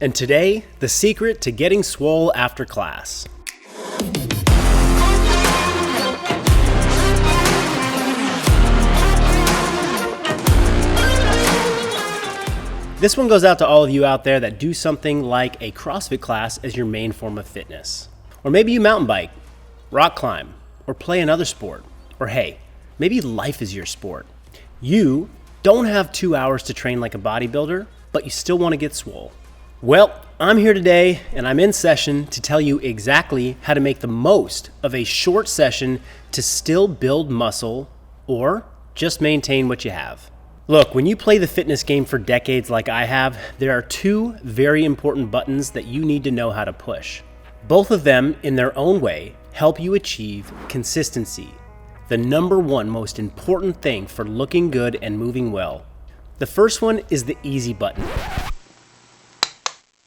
And today, the secret to getting swole after class. This one goes out to all of you out there that do something like a CrossFit class as your main form of fitness. Or maybe you mountain bike, rock climb, or play another sport. Or hey, maybe life is your sport. You don't have 2 hours to train like a bodybuilder, but you still want to get swole. Well, I'm here today and I'm in session to tell you exactly how to make the most of a short session to still build muscle or just maintain what you have. Look, when you play the fitness game for decades like I have, there are two very important buttons that you need to know how to push. Both of them, in their own way, help you achieve consistency, the number one most important thing for looking good and moving well. The first one is the easy button.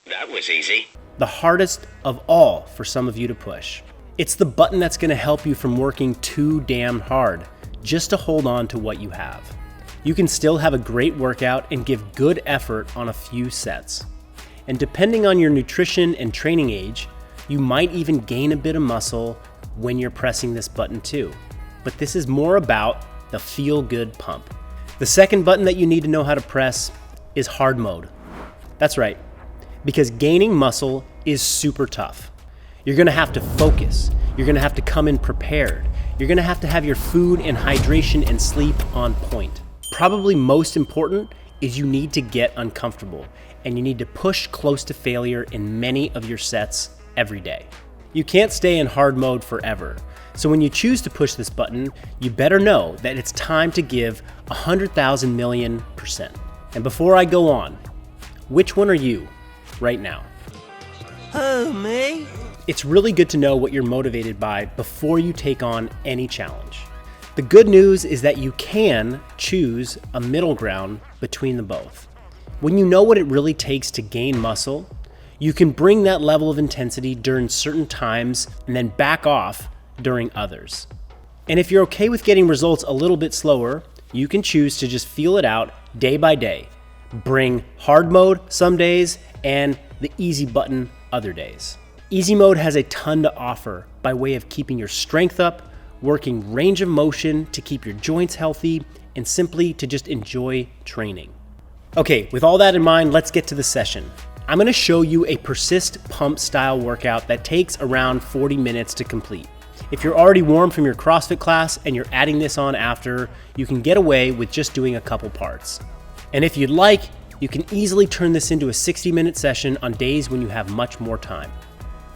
That was easy. The hardest of all for some of you to push. It's the button that's going to help you from working too damn hard, just to hold on to what you have. You can still have a great workout and give good effort on a few sets. And depending on your nutrition and training age, you might even gain a bit of muscle when you're pressing this button too. But this is more about the feel-good pump. The second button that you need to know how to press is hard mode. That's right. Because gaining muscle is super tough. You're gonna have to focus. You're gonna have to come in prepared. You're gonna have to have your food and hydration and sleep on point. Probably most important is you need to get uncomfortable and you need to push close to failure in many of your sets every day. You can't stay in hard mode forever. So when you choose to push this button, you better know that it's time to give 100,000 million%. And before I go on, which one are you right now? Oh, me? It's really good to know what you're motivated by before you take on any challenge. The good news is that you can choose a middle ground between the both. When you know what it really takes to gain muscle, you can bring that level of intensity during certain times and then back off during others. And if you're okay with getting results a little bit slower, you can choose to just feel it out day by day. Bring hard mode some days and the easy button other days. Easy mode has a ton to offer by way of keeping your strength up, working range of motion to keep your joints healthy, and simply to just enjoy training. Okay, with all that in mind, let's get to the session. I'm gonna show you a persist pump style workout that takes around 40 minutes to complete. If you're already warm from your CrossFit class and you're adding this on after, you can get away with just doing a couple parts. And if you'd like, you can easily turn this into a 60-minute session on days when you have much more time.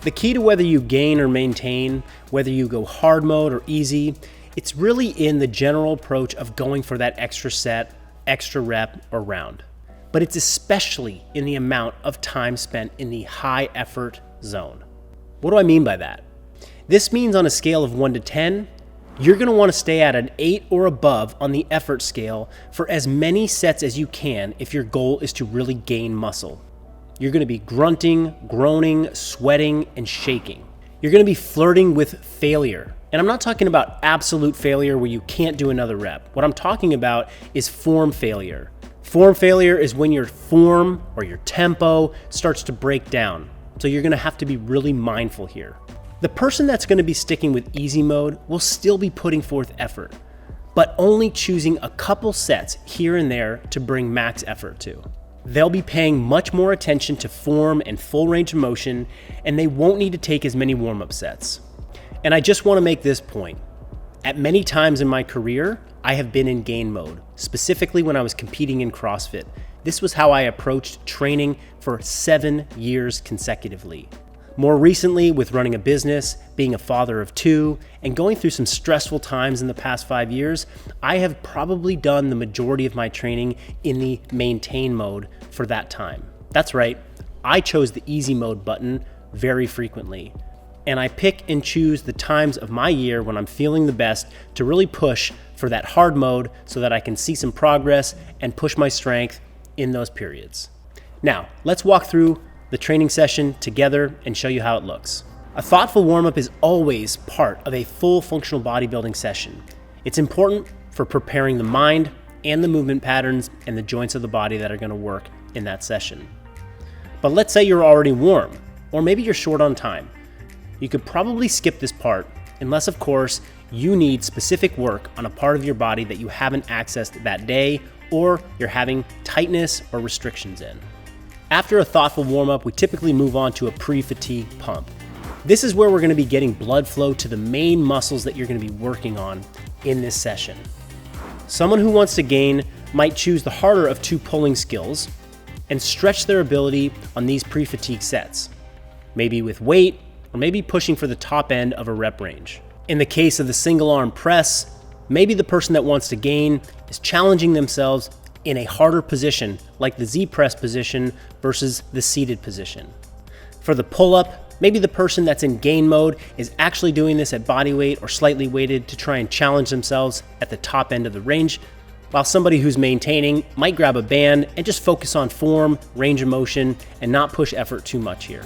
The key to whether you gain or maintain, whether you go hard mode or easy, it's really in the general approach of going for that extra set, extra rep, or round. But it's especially in the amount of time spent in the high effort zone. What do I mean by that? This means on a scale of 1 to 10, you're gonna wanna stay at an 8 or above on the effort scale for as many sets as you can if your goal is to really gain muscle. You're gonna be grunting, groaning, sweating, and shaking. You're gonna be flirting with failure. And I'm not talking about absolute failure where you can't do another rep. What I'm talking about is form failure. Form failure is when your form or your tempo starts to break down. So you're gonna have to be really mindful here. The person that's gonna be sticking with easy mode will still be putting forth effort, but only choosing a couple sets here and there to bring max effort to. They'll be paying much more attention to form and full range of motion, and they won't need to take as many warm-up sets. And I just wanna make this point. At many times in my career, I have been in gain mode, specifically when I was competing in CrossFit. This was how I approached training for 7 years consecutively. More recently, with running a business, being a father of 2, and going through some stressful times in the past 5 years, I have probably done the majority of my training in the maintain mode for that time. That's right, I chose the easy mode button very frequently. And I pick and choose the times of my year when I'm feeling the best to really push for that hard mode so that I can see some progress and push my strength in those periods. Now, let's walk through the training session together and show you how it looks. A thoughtful warm-up is always part of a full functional bodybuilding session. It's important for preparing the mind and the movement patterns and the joints of the body that are going to work in that session. But let's say you're already warm, or maybe you're short on time. You could probably skip this part, unless of course you need specific work on a part of your body that you haven't accessed that day, or you're having tightness or restrictions in. After a thoughtful warm-up, we typically move on to a pre-fatigue pump. This is where we're going to be getting blood flow to the main muscles that you're going to be working on in this session. Someone who wants to gain might choose the harder of two pulling skills and stretch their ability on these pre-fatigue sets, maybe with weight or maybe pushing for the top end of a rep range. In the case of the single arm press, maybe the person that wants to gain is challenging themselves in a harder position like the Z press position versus the seated position. For the pull-up, maybe the person that's in gain mode is actually doing this at body weight or slightly weighted to try and challenge themselves at the top end of the range, while somebody who's maintaining might grab a band and just focus on form, range of motion, and not push effort too much here.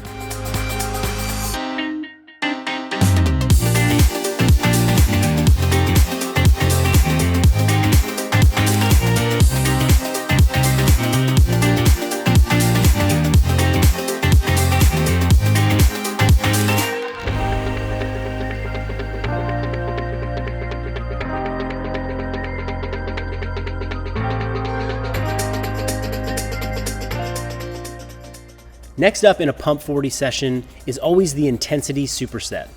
Next up in a Pump 40 session is always the intensity superset.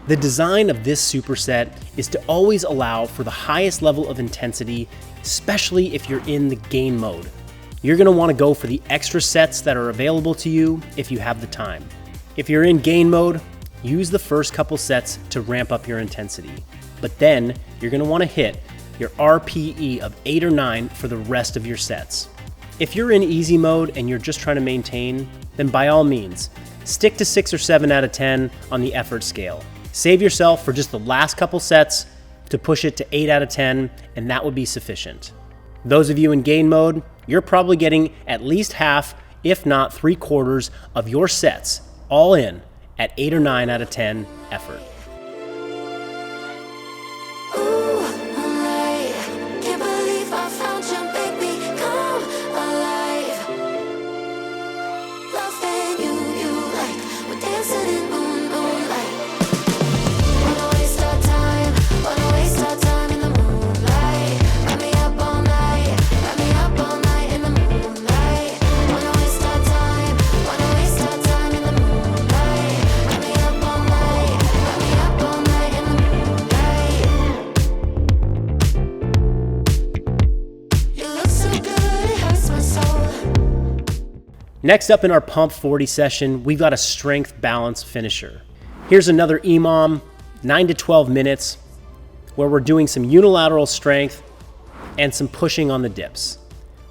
The design of this superset is to always allow for the highest level of intensity, especially if you're in the gain mode. You're going to want to go for the extra sets that are available to you if you have the time. If you're in gain mode, use the first couple sets to ramp up your intensity. But then you're going to want to hit your RPE of 8 or 9 for the rest of your sets. If you're in easy mode and you're just trying to maintain, then by all means, stick to 6 or 7 out of 10 on the effort scale. Save yourself for just the last couple sets to push it to 8 out of 10, and that would be sufficient. Those of you in gain mode, you're probably getting at least half, if not 3/4 of your sets, all in at 8 or 9 out of 10 effort. Next up in our Pump 40 session, we've got a strength balance finisher. Here's another EMOM, 9 to 12 minutes, where we're doing some unilateral strength and some pushing on the dips.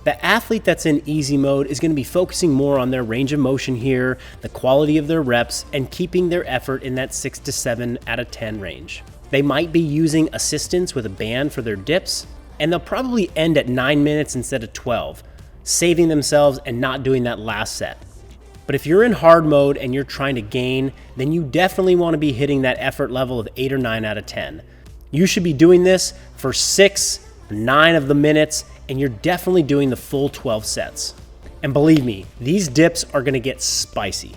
The athlete that's in easy mode is going to be focusing more on their range of motion here, the quality of their reps, and keeping their effort in that 6 to 7 out of 10 range. They might be using assistance with a band for their dips, and they'll probably end at 9 minutes instead of 12. Saving themselves and not doing that last set. But if you're in hard mode and you're trying to gain, then you definitely want to be hitting that effort level of 8 or 9 out of 10. You should be doing this for 6 or 9 of the minutes, and you're definitely doing the full 12 sets. And believe me, these dips are going to get spicy.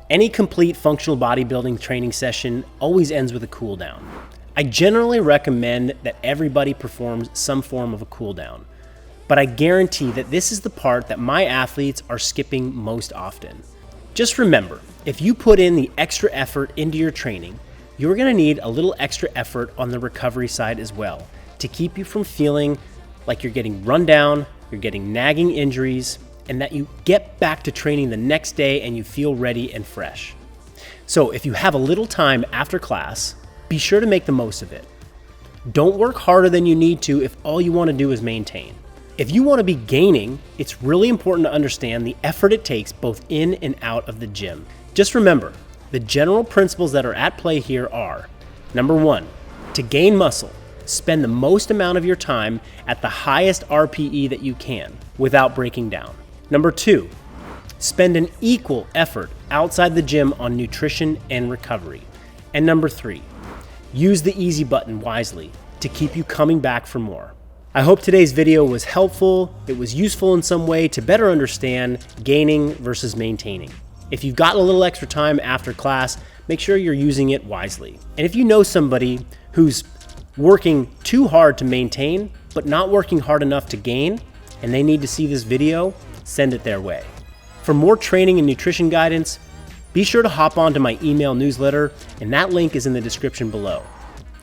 Any complete functional bodybuilding training session always ends with a cool down. I generally recommend that everybody performs some form of a cool down, but I guarantee that this is the part that my athletes are skipping most often. Just remember, if you put in the extra effort into your training, you're going to need a little extra effort on the recovery side as well to keep you from feeling like you're getting run down, you're getting nagging injuries, and that you get back to training the next day and you feel ready and fresh. So if you have a little time after class, be sure to make the most of it. Don't work harder than you need to if all you want to do is maintain. If you want to be gaining, it's really important to understand the effort it takes both in and out of the gym. Just remember, the general principles that are at play here are: number one, to gain muscle, spend the most amount of your time at the highest RPE that you can without breaking down. Number two, spend an equal effort outside the gym on nutrition and recovery. And number three, use the easy button wisely to keep you coming back for more. I hope today's video was helpful. It was useful in some way to better understand gaining versus maintaining. If you've got a little extra time after class, make sure you're using it wisely. And if you know somebody who's working too hard to maintain, but not working hard enough to gain, and they need to see this video, send it their way. For more training and nutrition guidance, be sure to hop onto my email newsletter, and that link is in the description below.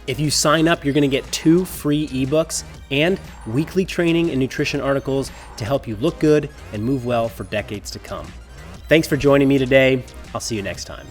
If you sign up, you're gonna get 2 free ebooks and weekly training and nutrition articles to help you look good and move well for decades to come. Thanks for joining me today. I'll see you next time.